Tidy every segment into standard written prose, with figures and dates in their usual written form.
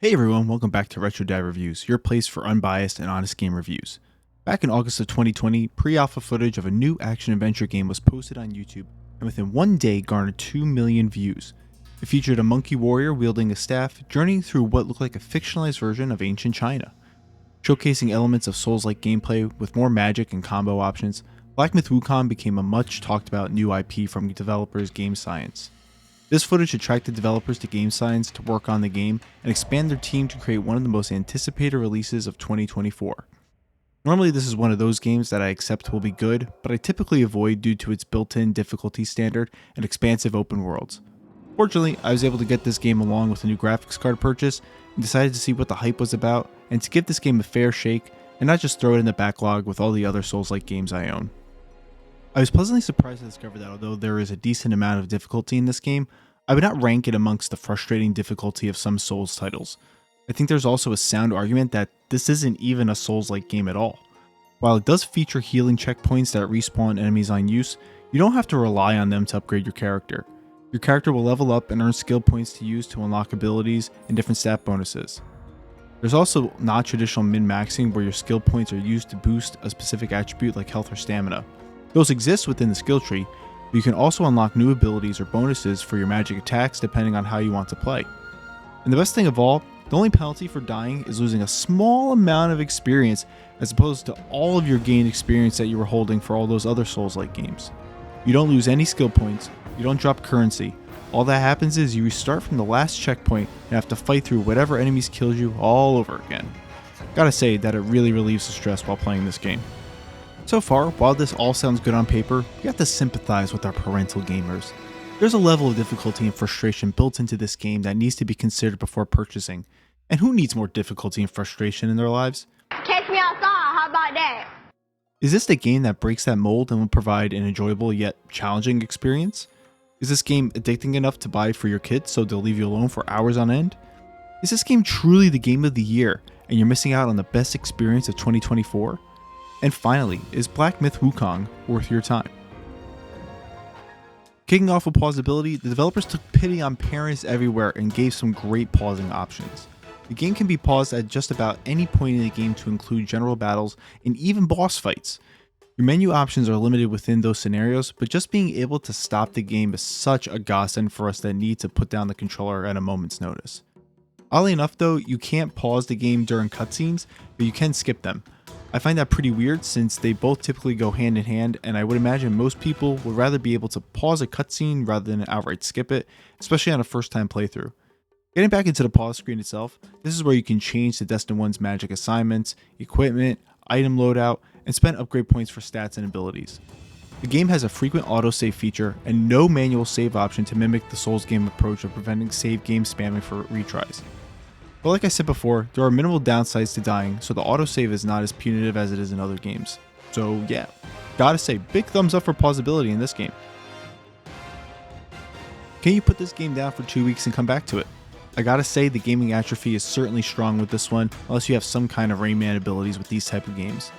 Hey everyone, welcome back to Retro Dad Reviews, your place for unbiased and honest game reviews. Back in August of 2020, pre-alpha footage of a new action-adventure game was posted on YouTube, and within one day garnered 2 million views. It featured a monkey warrior wielding a staff, journeying through what looked like a fictionalized version of ancient China. Showcasing elements of Souls-like gameplay with more magic and combo options, Black Myth Wukong became a much talked about new IP from developers Game Science. This footage attracted developers to Game Science to work on the game and expand their team to create one of the most anticipated releases of 2024. Normally this is one of those games that I accept will be good, but I typically avoid due to its built-in difficulty standard and expansive open worlds. Fortunately, I was able to get this game along with a new graphics card purchase and decided to see what the hype was about and to give this game a fair shake and not just throw it in the backlog with all the other Souls-like games I own. I was pleasantly surprised to discover that although there is a decent amount of difficulty in this game, I would not rank it amongst the frustrating difficulty of some Souls titles. I think there's also a sound argument that this isn't even a Souls-like game at all. While it does feature healing checkpoints that respawn enemies on use, you don't have to rely on them to upgrade your character. Your character will level up and earn skill points to use to unlock abilities and different stat bonuses. There's also not traditional min-maxing where your skill points are used to boost a specific attribute like health or stamina. Those exist within the skill tree, but you can also unlock new abilities or bonuses for your magic attacks depending on how you want to play. And the best thing of all, the only penalty for dying is losing a small amount of experience as opposed to all of your gained experience that you were holding for all those other Souls-like games. You don't lose any skill points, you don't drop currency. All that happens is you restart from the last checkpoint and have to fight through whatever enemies killed you all over again. Gotta say that it really relieves the stress while playing this game. So far, while this all sounds good on paper, we have to sympathize with our parental gamers. There's a level of difficulty and frustration built into this game that needs to be considered before purchasing. And who needs more difficulty and frustration in their lives? Catch me outside, how about that? Is this the game that breaks that mold and will provide an enjoyable yet challenging experience? Is this game addicting enough to buy for your kids so they'll leave you alone for hours on end? Is this game truly the game of the year and you're missing out on the best experience of 2024? And finally, is Black Myth Wukong worth your time? Kicking off with pausability, the developers took pity on parents everywhere and gave some great pausing options. The game can be paused at just about any point in the game to include general battles and even boss fights. Your menu options are limited within those scenarios, but just being able to stop the game is such a godsend for us that need to put down the controller at a moment's notice. Oddly enough though, you can't pause the game during cutscenes, but you can skip them. I find that pretty weird since they both typically go hand in hand, and I would imagine most people would rather be able to pause a cutscene rather than outright skip it, especially on a first time playthrough. Getting back into the pause screen itself, this is where you can change the Destined One's magic assignments, equipment, item loadout, and spend upgrade points for stats and abilities. The game has a frequent autosave feature and no manual save option to mimic the Souls game approach of preventing save game spamming for retries. But like I said before, there are minimal downsides to dying, so the autosave is not as punitive as it is in other games. So yeah, gotta say, big thumbs up for pausability in this game. Can you put this game down for 2 weeks and come back to it? I gotta say the gaming atrophy is certainly strong with this one, unless you have some kind of Rain Man abilities with these type of games.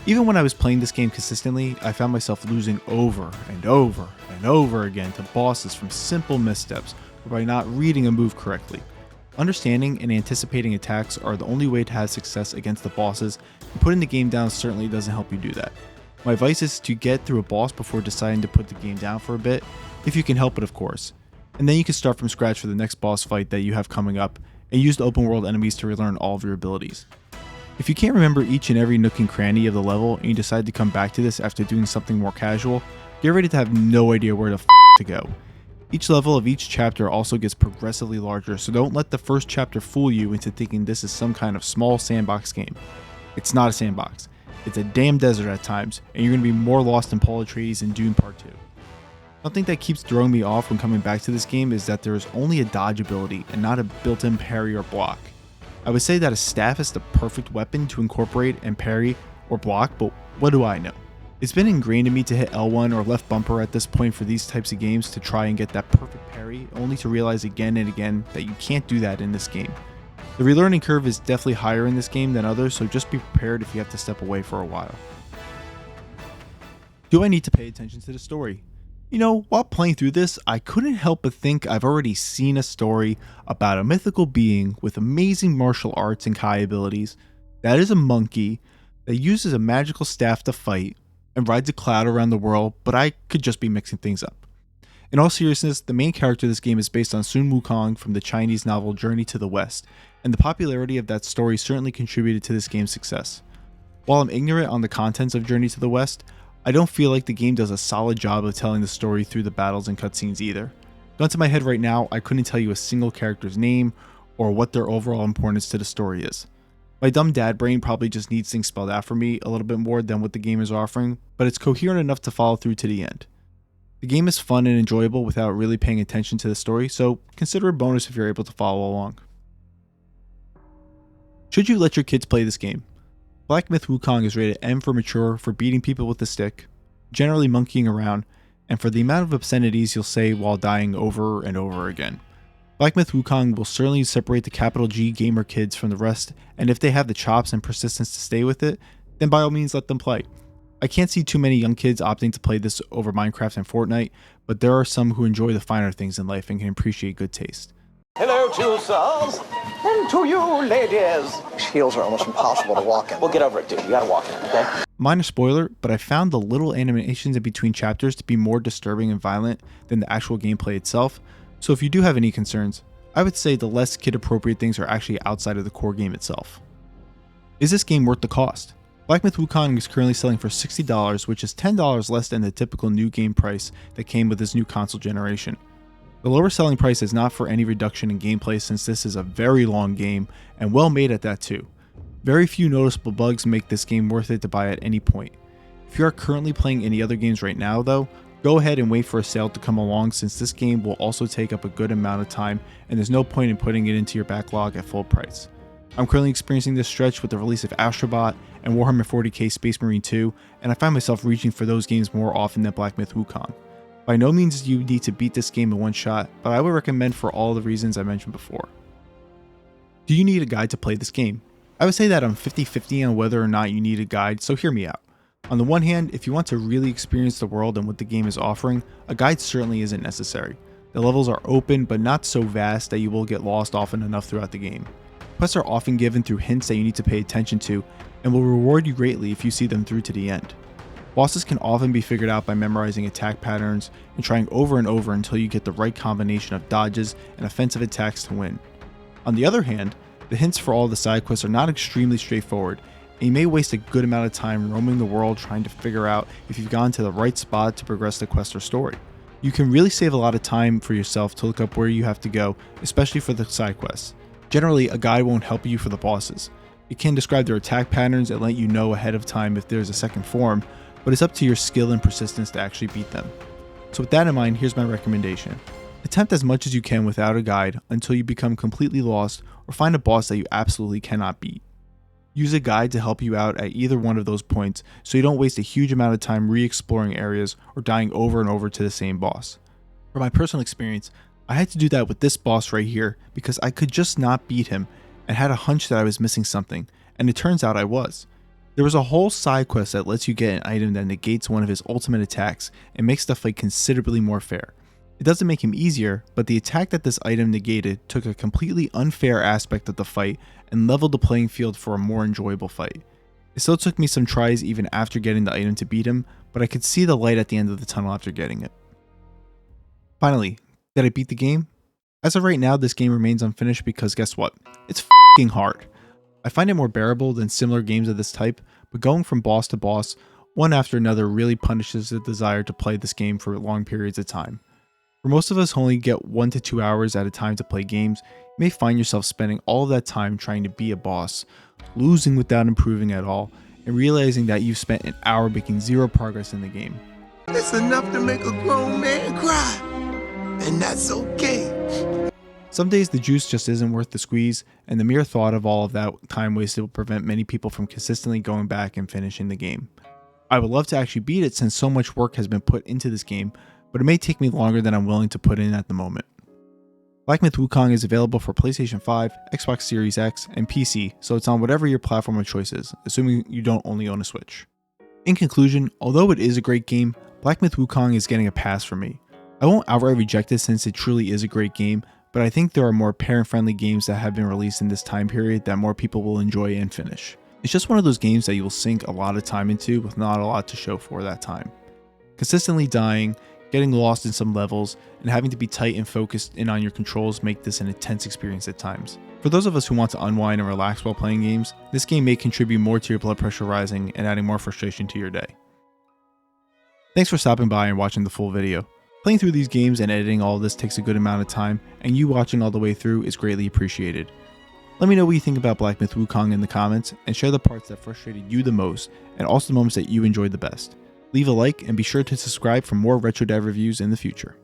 Even when I was playing this game consistently, I found myself losing over and over and over again to bosses from simple missteps or by not reading a move correctly. Understanding and anticipating attacks are the only way to have success against the bosses, and putting the game down certainly doesn't help you do that. My advice is to get through a boss before deciding to put the game down for a bit, if you can help it of course. And then you can start from scratch for the next boss fight that you have coming up, and use the open world enemies to relearn all of your abilities. If you can't remember each and every nook and cranny of the level and you decide to come back to this after doing something more casual, get ready to have no idea where the to go. Each level of each chapter also gets progressively larger, so don't let the first chapter fool you into thinking this is some kind of small sandbox game. It's not a sandbox. It's a damn desert at times, and you're going to be more lost in Paul Atreides in Dune Part 2. Something that keeps throwing me off when coming back to this game is that there is only a dodge ability and not a built-in parry or block. I would say that a staff is the perfect weapon to incorporate and parry or block, but what do I know? It's been ingrained in me to hit L1 or left bumper at this point for these types of games to try and get that perfect parry, only to realize again and again that you can't do that in this game. The relearning curve is definitely higher in this game than others, so just be prepared if you have to step away for a while. Do I need to pay attention to the story? You know, while playing through this, I couldn't help but think I've already seen a story about a mythical being with amazing martial arts and Kai abilities that is a monkey that uses a magical staff to fight and rides a cloud around the world, but I could just be mixing things up. In all seriousness, the main character of this game is based on Sun Wukong from the Chinese novel Journey to the West, and the popularity of that story certainly contributed to this game's success. While I'm ignorant on the contents of Journey to the West, I don't feel like the game does a solid job of telling the story through the battles and cutscenes either. Gun to my head right now, I couldn't tell you a single character's name or what their overall importance to the story is. My dumb dad brain probably just needs things spelled out for me a little bit more than what the game is offering, but it's coherent enough to follow through to the end. The game is fun and enjoyable without really paying attention to the story, so consider a bonus if you're able to follow along. Should you let your kids play this game? Black Myth Wukong is rated M for mature for beating people with a stick, generally monkeying around, and for the amount of obscenities you'll say while dying over and over again. Black Myth Wukong will certainly separate the capital G gamer kids from the rest, and if they have the chops and persistence to stay with it, then by all means let them play. I can't see too many young kids opting to play this over Minecraft and Fortnite, but there are some who enjoy the finer things in life and can appreciate good taste. Hello to you, sirs, and to you, ladies. These heels are almost impossible to walk in. Well, get over it, dude. You gotta walk in, okay? Minor spoiler, but I found the little animations in between chapters to be more disturbing and violent than the actual gameplay itself, so if you do have any concerns, I would say the less kid-appropriate things are actually outside of the core game itself. Is this game worth the cost? Black Myth Wukong is currently selling for $60, which is $10 less than the typical new game price that came with this new console generation. The lower selling price is not for any reduction in gameplay since this is a very long game and well made at that too. Very few noticeable bugs make this game worth it to buy at any point. If you are currently playing any other games right now though, go ahead and wait for a sale to come along since this game will also take up a good amount of time and there's no point in putting it into your backlog at full price. I'm currently experiencing this stretch with the release of Astrobot and Warhammer 40k Space Marine 2, and I find myself reaching for those games more often than Black Myth Wukong. By no means do you need to beat this game in one shot, but I would recommend for all the reasons I mentioned before. Do you need a guide to play this game? I would say that I'm 50-50 on whether or not you need a guide, so hear me out. On the one hand, if you want to really experience the world and what the game is offering, a guide certainly isn't necessary. The levels are open but not so vast that you will get lost often enough throughout the game. Quests are often given through hints that you need to pay attention to and will reward you greatly if you see them through to the end. Bosses can often be figured out by memorizing attack patterns and trying over and over until you get the right combination of dodges and offensive attacks to win. On the other hand, the hints for all the side quests are not extremely straightforward, and you may waste a good amount of time roaming the world trying to figure out if you've gone to the right spot to progress the quest or story. You can really save a lot of time for yourself to look up where you have to go, especially for the side quests. Generally, a guide won't help you for the bosses. It can describe their attack patterns and let you know ahead of time if there's a second form, but it's up to your skill and persistence to actually beat them. So with that in mind, here's my recommendation. Attempt as much as you can without a guide until you become completely lost or find a boss that you absolutely cannot beat. Use a guide to help you out at either one of those points so you don't waste a huge amount of time re-exploring areas or dying over and over to the same boss. From my personal experience, I had to do that with this boss right here because I could just not beat him and had a hunch that I was missing something, and it turns out I was. There was a whole side quest that lets you get an item that negates one of his ultimate attacks and makes the fight considerably more fair. It doesn't make him easier, but the attack that this item negated took a completely unfair aspect of the fight and leveled the playing field for a more enjoyable fight. It still took me some tries even after getting the item to beat him, but I could see the light at the end of the tunnel after getting it. Finally, did I beat the game? As of right now, this game remains unfinished because guess what? It's f***ing hard. I find it more bearable than similar games of this type, but going from boss to boss, one after another really punishes the desire to play this game for long periods of time. For most of us who only get 1 to 2 hours at a time to play games, you may find yourself spending all of that time trying to be a boss, losing without improving at all, and realizing that you've spent an hour making zero progress in the game. It's enough to make a grown man cry, and that's okay. Some days the juice just isn't worth the squeeze, and the mere thought of all of that time wasted will prevent many people from consistently going back and finishing the game. I would love to actually beat it since so much work has been put into this game, but it may take me longer than I'm willing to put in at the moment. Black Myth Wukong is available for PlayStation 5, Xbox Series X, and PC, so it's on whatever your platform of choice is, assuming you don't only own a Switch. In conclusion, although it is a great game, Black Myth Wukong is getting a pass from me. I won't outright reject it since it truly is a great game, but I think there are more parent-friendly games that have been released in this time period that more people will enjoy and finish. It's just one of those games that you will sink a lot of time into with not a lot to show for that time. Consistently dying, getting lost in some levels, and having to be tight and focused in on your controls make this an intense experience at times. For those of us who want to unwind and relax while playing games, this game may contribute more to your blood pressure rising and adding more frustration to your day. Thanks for stopping by and watching the full video. Playing through these games and editing all of this takes a good amount of time, and you watching all the way through is greatly appreciated. Let me know what you think about Black Myth Wukong in the comments, and share the parts that frustrated you the most, and also the moments that you enjoyed the best. Leave a like, and be sure to subscribe for more Retro Dev reviews in the future.